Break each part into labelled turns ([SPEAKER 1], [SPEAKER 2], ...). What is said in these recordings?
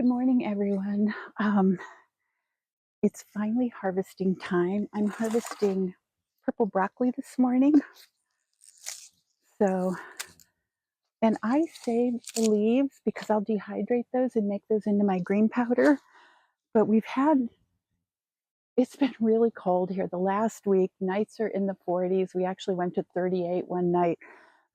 [SPEAKER 1] Good morning, everyone. It's finally harvesting time. I'm harvesting purple broccoli this morning. So, and I saved the leaves because I'll dehydrate those and make those into my green powder. But it's been really cold here the last week. Nights are in the 40s. We actually went to 38 one night.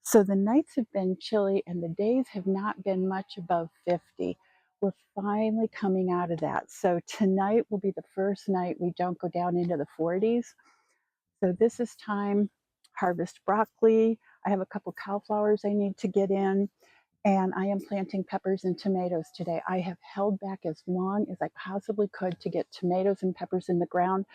[SPEAKER 1] So the nights have been chilly and the days have not been much above 50. We're finally coming out of that. So tonight will be the first night we don't go down into the 40s. So this is time, harvest broccoli. I have a couple cauliflowers I need to get in, and I am planting peppers and tomatoes today. I have held back as long as I possibly could to get tomatoes and peppers in the ground.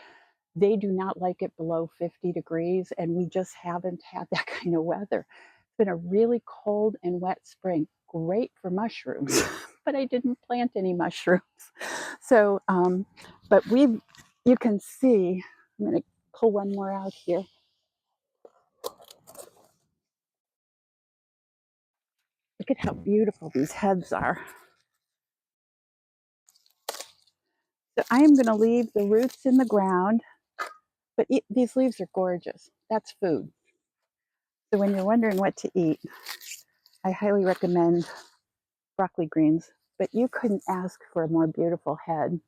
[SPEAKER 1] They do not like it below 50 degrees, and we just haven't had that kind of weather. It's been a really cold and wet spring. Great for mushrooms, but I didn't plant any mushrooms. So, but you can see, I'm going to pull one more out here. Look at how beautiful these heads are. So I am going to leave the roots in the ground, but these leaves are gorgeous. That's food. So when you're wondering what to eat, I highly recommend broccoli greens, but you couldn't ask for a more beautiful head.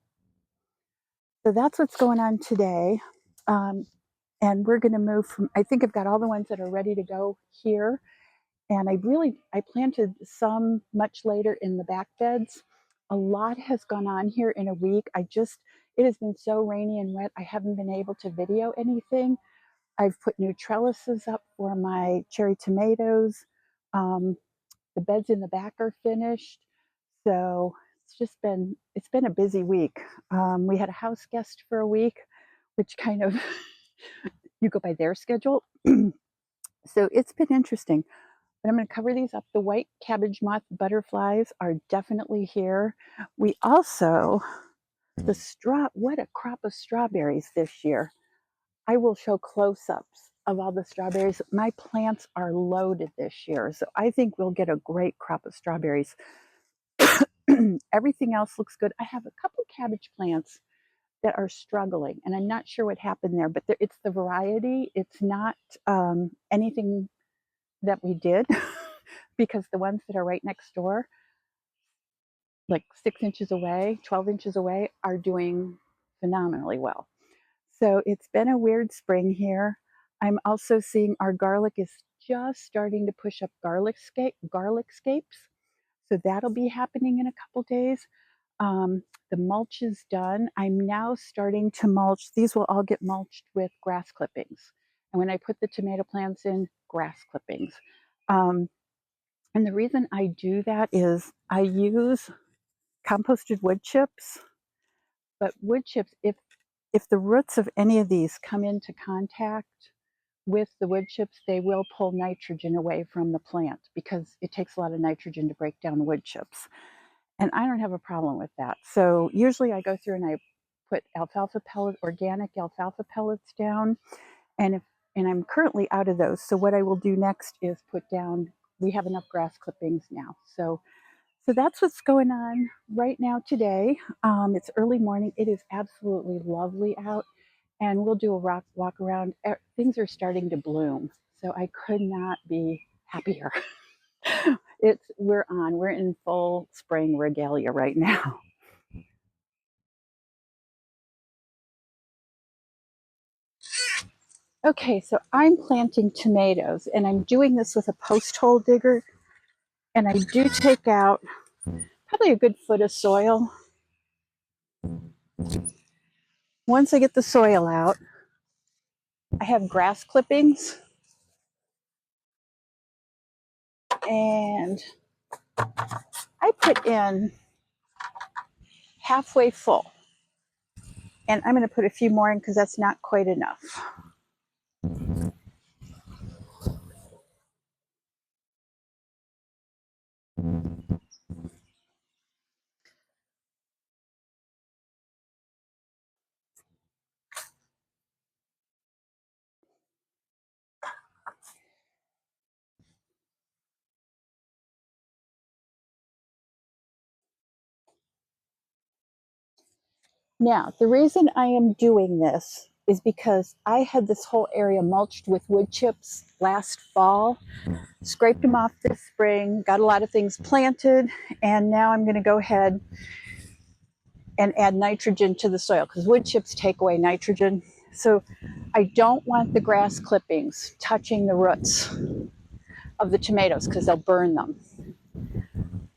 [SPEAKER 1] So that's what's going on today. And we're going to move from, I think I've got all the ones that are ready to go here. And I planted some much later in the back beds. A lot has gone on here in a week. It has been so rainy and wet, I haven't been able to video anything. I've put new trellises up for my cherry tomatoes. The beds in the back are finished. So it's been a busy week. We had a house guest for a week, which kind of, you go by their schedule. So it's been interesting. But I'm going to cover these up. The white cabbage moth butterflies are definitely here. We also, what a crop of strawberries this year. I will show close-ups of all the strawberries. My plants are loaded this year, so I think we'll get a great crop of strawberries. Everything else looks good. I have a couple cabbage plants that are struggling, and I'm not sure what happened there, but it's the variety. It's not anything that we did because the ones that are right next door, like 6 inches away, 12 inches away, are doing phenomenally well. So it's been a weird spring here. I'm also seeing our garlic is just starting to push up garlic scapes. So that'll be happening in a couple days. The mulch is done. I'm now starting to mulch. These will all get mulched with grass clippings. And when I put the tomato plants in, grass clippings. And the reason I do that is I use composted wood chips, but wood chips, if the roots of any of these come into contact with the wood chips, they will pull nitrogen away from the plant because it takes a lot of nitrogen to break down wood chips. And I don't have a problem with that. So usually I go through and I put organic alfalfa pellets down. And I'm currently out of those. So what I will do next is put down, we have enough grass clippings now. So that's what's going on right now today. It's early morning. It is absolutely lovely out. And we'll do a walk around. Things are starting to bloom. So I could not be happier. We're in full spring regalia right now. Okay, so I'm planting tomatoes and I'm doing this with a post hole digger. And I do take out probably a good foot of soil. Once I get the soil out, I have grass clippings and I put in halfway full. And I'm going to put a few more in because that's not quite enough. Now, the reason I am doing this is because I had this whole area mulched with wood chips last fall, scraped them off this spring, got a lot of things planted, and now I'm going to go ahead and add nitrogen to the soil because wood chips take away nitrogen. So I don't want the grass clippings touching the roots of the tomatoes because they'll burn them.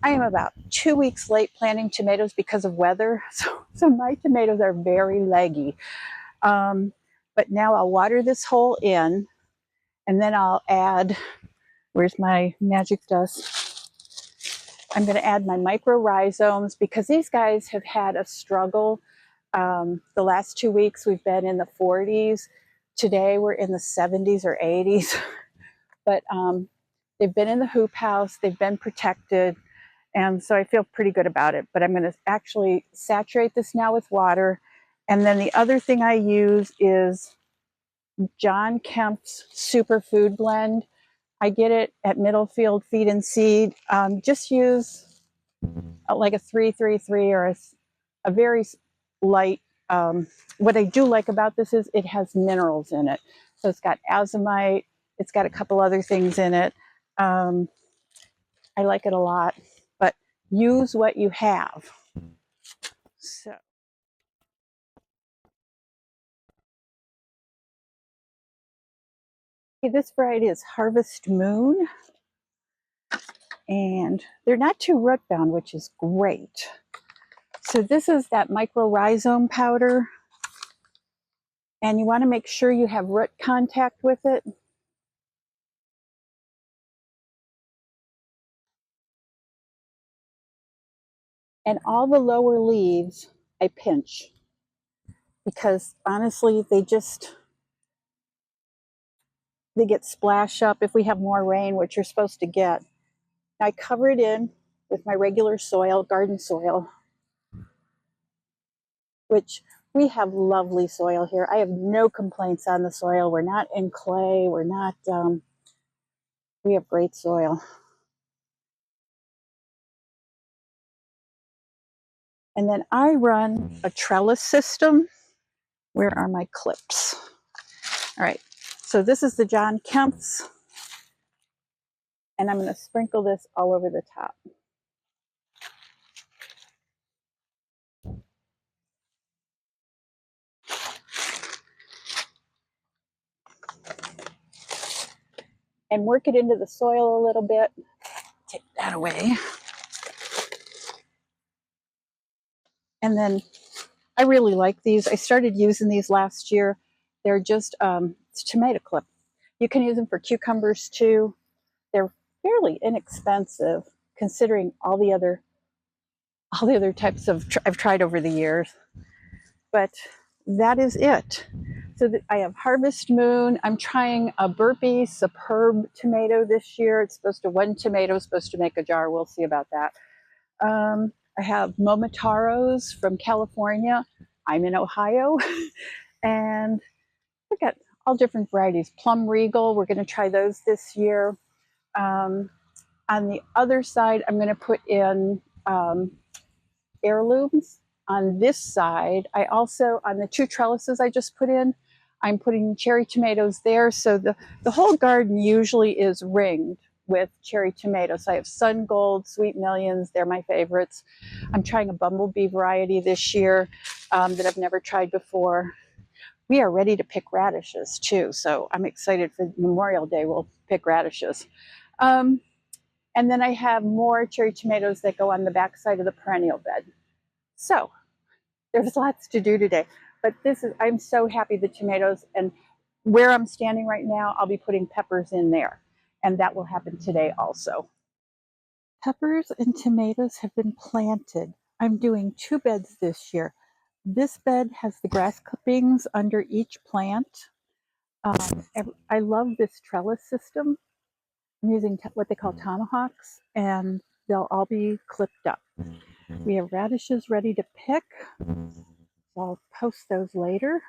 [SPEAKER 1] I am about 2 weeks late planting tomatoes because of weather, so my tomatoes are very leggy. But now I'll water this hole in, and then I'll add, where's my magic dust? I'm going to add my mycorrhizomes because these guys have had a struggle. The last 2 weeks we've been in the 40s. Today we're in the 70s or 80s. But they've been in the hoop house, they've been protected, and so I feel pretty good about it. But I'm going to actually saturate this now with water. And then the other thing I use is John Kemp's Superfood Blend. I get it at Middlefield Feed and Seed. Just use like a 333 or a very light. What I do like about this is it has minerals in it. So it's got azomite, it's got a couple other things in it. I like it a lot, but use what you have. So this variety is Harvest Moon, and they're not too root bound, which is great. So this is that mycorrhizome powder, and you want to make sure you have root contact with it. And all the lower leaves I pinch because honestly they get splashed up if we have more rain, which you're supposed to get. I cover it in with my regular soil, garden soil, which we have lovely soil here. I have no complaints on the soil. We're not in clay. We're not, we have great soil. And then I run a trellis system. Where are my clips? All right, so this is the John Kemp's, and I'm going to sprinkle this all over the top. And work it into the soil a little bit. Take that away. And then I really like these. I started using these last year. They're just it's tomato clip. You can use them for cucumbers too. They're fairly inexpensive considering all the other types of I've tried over the years. But that is it. So I have Harvest Moon. I'm trying a Burpee Superb tomato this year. It's supposed to, one tomato is supposed to make a jar. We'll see about that. I have Momotaros from California. I'm in Ohio. And I've got all different varieties. Plum Regal, we're going to try those this year. On the other side, I'm going to put in heirlooms. On this side, I also, on the 2 trellises I just put in, I'm putting cherry tomatoes there. So the whole garden usually is ringed with cherry tomatoes. I have Sun Gold, Sweet Millions, they're my favorites. I'm trying a Bumblebee variety this year that I've never tried before. We are ready to pick radishes too, so I'm excited for Memorial Day. We'll pick radishes. And then I have more cherry tomatoes that go on the back side of the perennial bed. So there's lots to do today, but I'm so happy the tomatoes, and where I'm standing right now, I'll be putting peppers in there, and that will happen today also. Peppers and tomatoes have been planted. I'm doing 2 beds this year. This bed has the grass clippings under each plant. I love this trellis system. I'm using what they call tomahawks, and they'll all be clipped up. We have radishes ready to pick. I'll post those later.